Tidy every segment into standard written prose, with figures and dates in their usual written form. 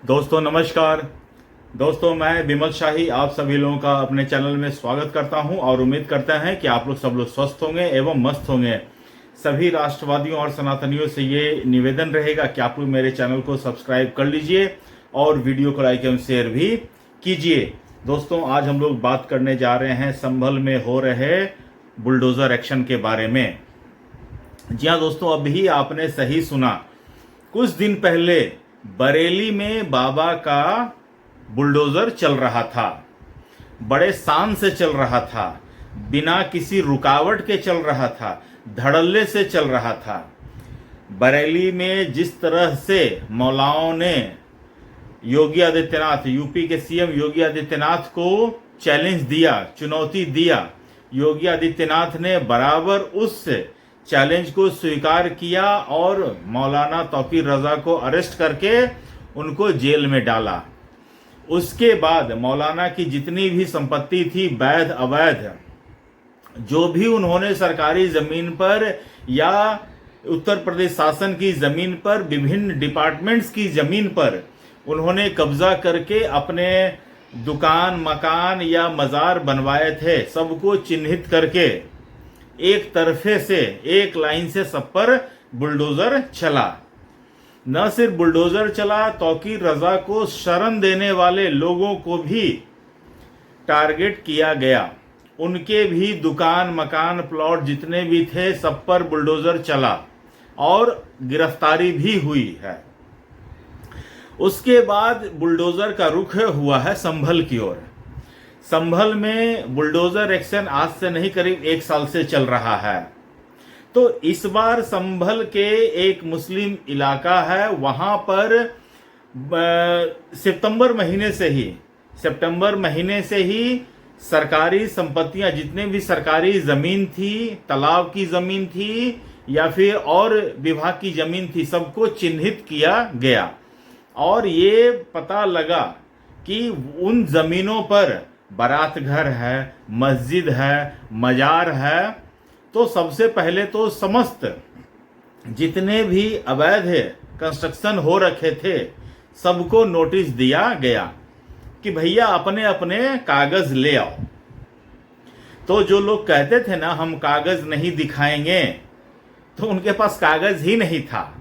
दोस्तों नमस्कार। दोस्तों मैं विमल शाही आप सभी लोगों का अपने चैनल में स्वागत करता हूं और उम्मीद करते हैं कि आप लोग सब लोग स्वस्थ होंगे एवं मस्त होंगे। सभी राष्ट्रवादियों और सनातनियों से ये निवेदन रहेगा कि आप लोग मेरे चैनल को सब्सक्राइब कर लीजिए और वीडियो को लाइक एवं शेयर भी कीजिए। दोस्तों आज हम लोग बात करने जा रहे हैं संभल में हो रहे बुलडोजर एक्शन के बारे में। जी हाँ दोस्तों, अभी आपने सही सुना, कुछ दिन पहले बरेली में बाबा का बुलडोजर चल रहा था, बड़े शान से चल रहा था, बिना किसी रुकावट के चल रहा था, धड़ल्ले से चल रहा था। बरेली में जिस तरह से मौलाओं ने योगी आदित्यनाथ, यूपी के सीएम योगी आदित्यनाथ को चैलेंज दिया, चुनौती दिया, योगी आदित्यनाथ ने बराबर उस चैलेंज को स्वीकार किया और मौलाना तौकीर रजा को अरेस्ट करके उनको जेल में डाला। उसके बाद मौलाना की जितनी भी संपत्ति थी, वैध अवैध, जो भी उन्होंने सरकारी जमीन पर या उत्तर प्रदेश शासन की जमीन पर, विभिन्न डिपार्टमेंट्स की जमीन पर उन्होंने कब्जा करके अपने दुकान, मकान या मजार बनवाए थे, सबको चिन्हित करके एक तरफे से, एक लाइन से सब पर बुलडोजर चला। न सिर्फ बुलडोजर चला, तौकीर रजा को शरण देने वाले लोगों को भी टारगेट किया गया। उनके भी दुकान, मकान, प्लॉट जितने भी थे सब पर बुलडोजर चला और गिरफ्तारी भी हुई है। उसके बाद बुलडोजर का रुख हुआ है संभल की ओर। संभल में बुलडोजर एक्शन आज से नहीं, करीब 1 साल से चल रहा है। तो इस बार संभल के एक मुस्लिम इलाका है, वहां पर सितंबर महीने से ही सरकारी संपत्तियां, जितने भी सरकारी जमीन थी, तालाब की जमीन थी या फिर और विभाग की जमीन थी, सबको चिन्हित किया गया और ये पता लगा कि उन जमीनों पर बारात घर है, मस्जिद है, मजार है। तो सबसे पहले तो समस्त जितने भी अवैध कंस्ट्रक्शन हो रखे थे सबको नोटिस दिया गया कि भैया अपने अपने कागज ले आओ। तो जो लोग कहते थे ना हम कागज नहीं दिखाएंगे, तो उनके पास कागज ही नहीं था।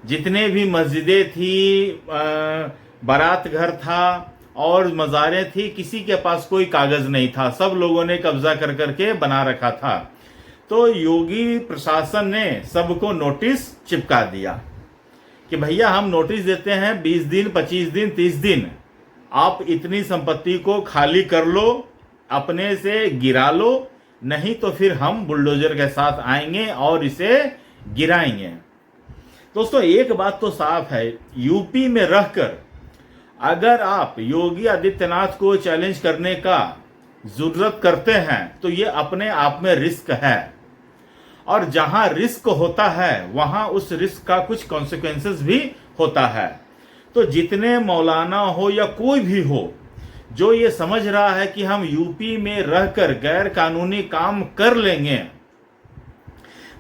जितने भी मस्जिदें थी, बारात घर था और मज़ारें थी, किसी के पास कोई कागज नहीं था, सब लोगों ने कब्जा कर करके बना रखा था। तो योगी प्रशासन ने सबको नोटिस चिपका दिया कि भैया हम नोटिस देते हैं 20 दिन, 25 दिन, 30 दिन, आप इतनी संपत्ति को खाली कर लो, अपने से गिरा लो, नहीं तो फिर हम बुलडोजर के साथ आएंगे और इसे गिराएंगे। दोस्तों एक बात तो साफ है, यूपी में रहकर अगर आप योगी आदित्यनाथ को चैलेंज करने का जरूरत करते हैं तो ये अपने आप में रिस्क है और जहां रिस्क होता है वहां उस रिस्क का कुछ कॉन्सिक्वेंसेस भी होता है। तो जितने मौलाना हो या कोई भी हो जो ये समझ रहा है कि हम यूपी में रहकर गैर कानूनी काम कर लेंगे,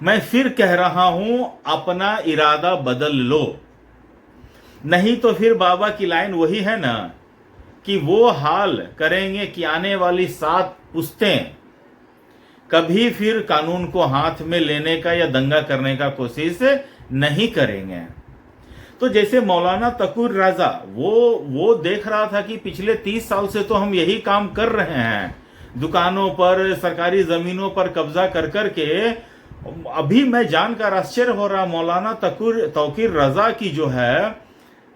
मैं फिर कह रहा हूं अपना इरादा बदल लो, नहीं तो फिर बाबा की लाइन वही है ना कि वो हाल करेंगे कि आने वाली 7 पुश्तें कभी फिर कानून को हाथ में लेने का या दंगा करने का कोशिश नहीं करेंगे। तो जैसे मौलाना तौकीर रजा वो देख रहा था कि पिछले 30 साल से तो हम यही काम कर रहे हैं, दुकानों पर, सरकारी जमीनों पर कब्जा कर करके। अभी मैं जानकर आश्चर्य हो रहा, मौलाना तौकीर रजा की जो है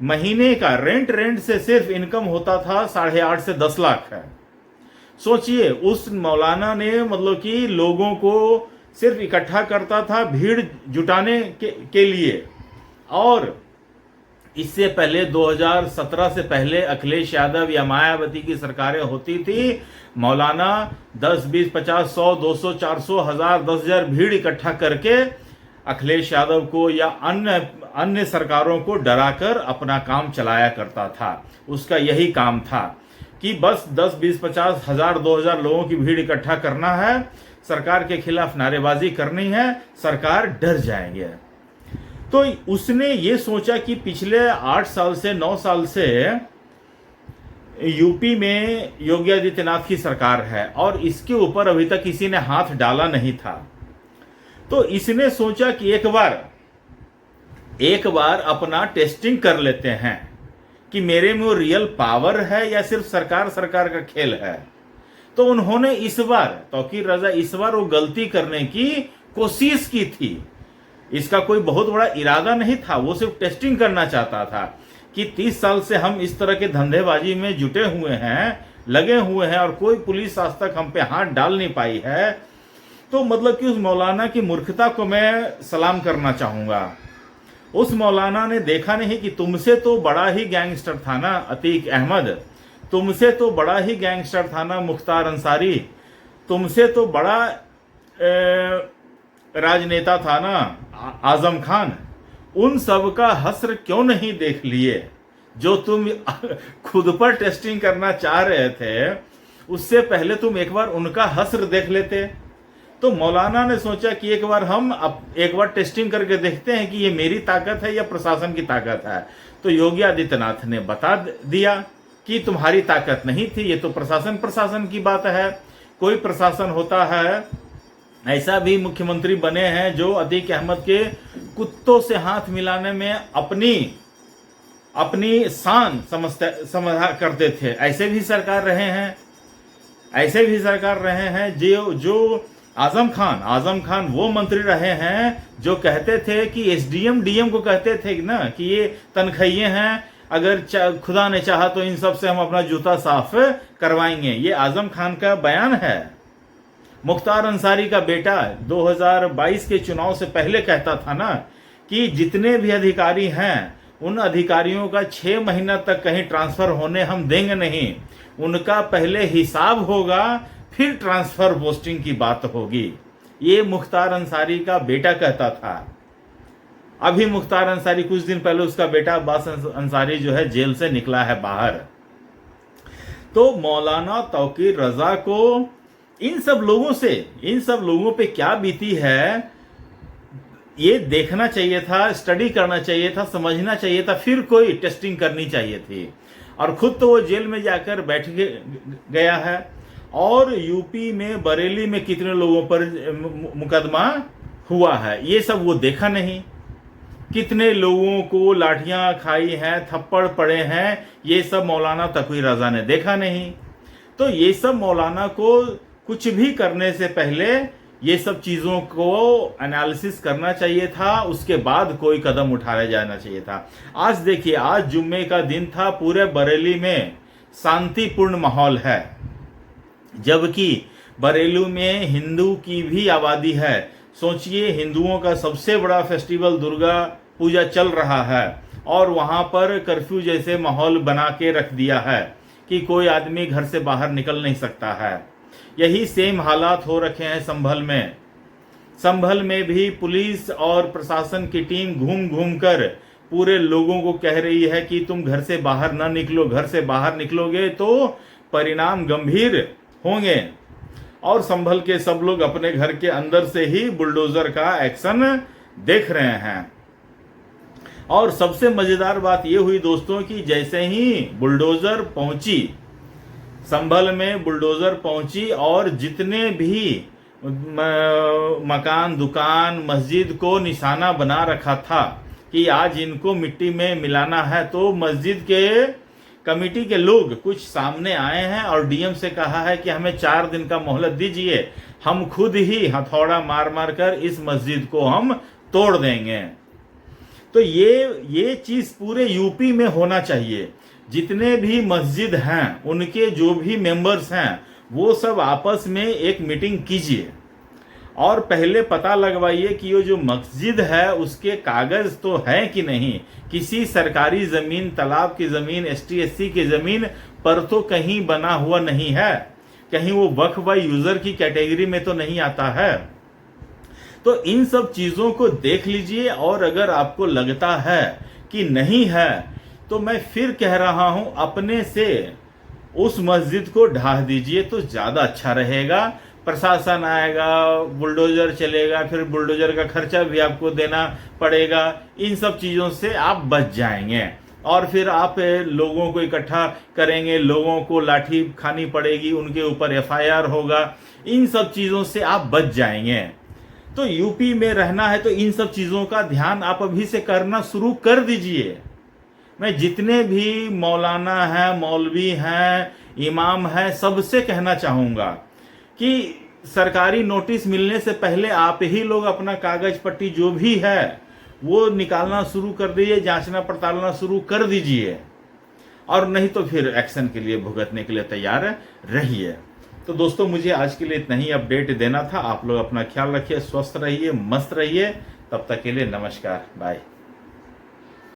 महीने का रेंट से सिर्फ इनकम होता था 8.5 से 10 लाख है। सोचिए उस मौलाना ने मतलब कि लोगों को सिर्फ इकट्ठा करता था भीड़ जुटाने के लिए। और इससे पहले 2017 से पहले अखिलेश यादव या मायावती की सरकारें होती थी, मौलाना 10, 20, 50, 100, 200, 400, 1000, 10,000 भीड़ इकट्ठा करके अखिलेश यादव को या अन्य सरकारों को डराकर अपना काम चलाया करता था। उसका यही काम था कि बस 10, 20, 50, 1000, 2000 लोगों की भीड़ इकट्ठा करना है, सरकार के खिलाफ नारेबाजी करनी है, सरकार डर जाएंगे। तो उसने ये सोचा कि पिछले 8 साल से 9 साल से यूपी में योगी आदित्यनाथ की सरकार है और इसके ऊपर अभी तक किसी ने हाथ डाला नहीं था। तो इसने सोचा कि एक बार अपना टेस्टिंग कर लेते हैं कि मेरे में वो रियल पावर है या सिर्फ सरकार का खेल है। तो उन्होंने इस बार तौकीर रजा इस बार वो गलती करने की कोशिश की थी। इसका कोई बहुत बड़ा इरादा नहीं था, वो सिर्फ टेस्टिंग करना चाहता था कि 30 साल से हम इस तरह के धंधेबाजी में जुटे हुए हैं, लगे हुए हैं और कोई पुलिस आज तक हम पे हाथ डाल नहीं पाई है। तो मतलब कि उस मौलाना की मूर्खता को मैं सलाम करना चाहूंगा। उस मौलाना ने देखा नहीं कि तुमसे तो बड़ा ही गैंगस्टर था ना अतीक अहमद, तुमसे तो बड़ा ही गैंगस्टर था ना मुख्तार अंसारी, तुमसे तो बड़ा राजनेता था ना आजम खान। उन सब का हस्र क्यों नहीं देख लिए? जो तुम खुद पर टेस्टिंग करना चाह रहे थे, उससे पहले तुम एक बार उनका हस्र देख लेते। तो मौलाना ने सोचा कि एक बार टेस्टिंग करके देखते हैं कि ये मेरी ताकत है या प्रशासन की ताकत है। तो योगी आदित्यनाथ ने बता दिया कि तुम्हारी ताकत नहीं थी, ये तो प्रशासन की बात है। कोई प्रशासन होता है, ऐसा भी मुख्यमंत्री बने हैं जो अतीक अहमद के कुत्तों से हाथ मिलाने में अपनी शान समझा करते थे। ऐसे भी सरकार रहे हैं जो आजम खान वो मंत्री रहे हैं जो कहते थे कि एसडीएम डीएम को कहते थे ना कि ये तनख्वाहिए हैं, अगर खुदा ने चाहा तो इन सब से हम अपना जूता साफ करवाएंगे। ये आजम खान का बयान है। मुख्तार अंसारी का बेटा 2022 के चुनाव से पहले कहता था ना कि जितने भी अधिकारी हैं उन अधिकारियों का 6 महीना तक कहीं ट्रांसफर होने हम देंगे नहीं, उनका पहले हिसाब होगा फिर ट्रांसफर पोस्टिंग की बात होगी। ये मुख्तार अंसारी का बेटा कहता था। अभी मुख्तार अंसारी कुछ दिन पहले उसका बेटा अब्बास अंसारी जो है जेल से निकला है बाहर। तो मौलाना तौकीर रजा को इन सब लोगों पे क्या बीती है ये देखना चाहिए था, स्टडी करना चाहिए था, समझना चाहिए था, फिर कोई टेस्टिंग करनी चाहिए थी। और खुद तो वो जेल में जाकर बैठ गया है। और यूपी में बरेली में कितने लोगों पर मुकदमा हुआ है ये सब वो देखा नहीं। कितने लोगों को लाठियां खाई हैं, थप्पड़ पड़े हैं, ये सब मौलाना तौकीर रजा ने देखा नहीं। तो ये सब मौलाना को कुछ भी करने से पहले ये सब चीजों को एनालिसिस करना चाहिए था, उसके बाद कोई कदम उठाया जाना चाहिए था। आज देखिए, आज जुम्मे का दिन था, पूरे बरेली में शांतिपूर्ण माहौल है, जबकि बरेली में हिंदू की भी आबादी है। सोचिए, हिंदुओं का सबसे बड़ा फेस्टिवल दुर्गा पूजा चल रहा है और वहां पर कर्फ्यू जैसे माहौल बना के रख दिया है कि कोई आदमी घर से बाहर निकल नहीं सकता है। यही सेम हालात हो रखे हैं संभल में भी पुलिस और प्रशासन की टीम घूम घूम कर पूरे लोगों को कह रही है कि तुम घर से बाहर ना निकलो, घर से बाहर निकलोगे तो परिणाम गंभीर होंगे। और संभल के सब लोग अपने घर के अंदर से ही बुलडोजर का एक्शन देख रहे हैं। और सबसे मजेदार बात यह हुई दोस्तों कि जैसे ही बुलडोजर पहुंची, संभल में बुलडोजर पहुंची और जितने भी मकान, दुकान, मस्जिद को निशाना बना रखा था कि आज इनको मिट्टी में मिलाना है, तो मस्जिद के कमेटी के लोग कुछ सामने आए हैं और डीएम से कहा है कि हमें 4 दिन का मोहलत दीजिए, हम खुद ही हथौड़ा मार मार कर इस मस्जिद को हम तोड़ देंगे। तो ये चीज पूरे यूपी में होना चाहिए। जितने भी मस्जिद हैं, उनके जो भी मेंबर्स हैं, वो सब आपस में एक मीटिंग कीजिए और पहले पता लगवाइए कि ये जो मस्जिद है उसके कागज तो है कि नहीं, किसी सरकारी जमीन, तालाब की जमीन, एसटी एससी की जमीन पर तो कहीं बना हुआ नहीं है, कहीं वो वक्फ व यूजर की कैटेगरी में तो नहीं आता है। तो इन सब चीजों को देख लीजिए और अगर आपको लगता है कि नहीं है तो मैं फिर कह रहा हूं, अपने से उस मस्जिद को ढा दीजिए तो ज्यादा अच्छा रहेगा। प्रशासन आएगा, बुलडोजर चलेगा, फिर बुलडोजर का खर्चा भी आपको देना पड़ेगा। इन सब चीज़ों से आप बच जाएंगे। और फिर आप लोगों को इकट्ठा करेंगे, लोगों को लाठी खानी पड़ेगी, उनके ऊपर एफआईआर होगा। इन सब चीज़ों से आप बच जाएंगे। तो यूपी में रहना है तो इन सब चीज़ों का ध्यान आप अभी से करना शुरू कर दीजिए। मैं जितने भी मौलाना हैं, मौलवी हैं, इमाम हैं, सबसे कहना चाहूँगा कि सरकारी नोटिस मिलने से पहले आप ही लोग अपना कागज पट्टी जो भी है वो निकालना शुरू कर दीजिए, जांचना पड़तालना शुरू कर दीजिए। और नहीं तो फिर एक्शन के लिए भुगतने के लिए तैयार रहिए। तो दोस्तों, मुझे आज के लिए इतना ही अपडेट देना था। आप लोग अपना ख्याल रखिए, स्वस्थ रहिए, मस्त रहिए। तब तक के लिए नमस्कार, बाय।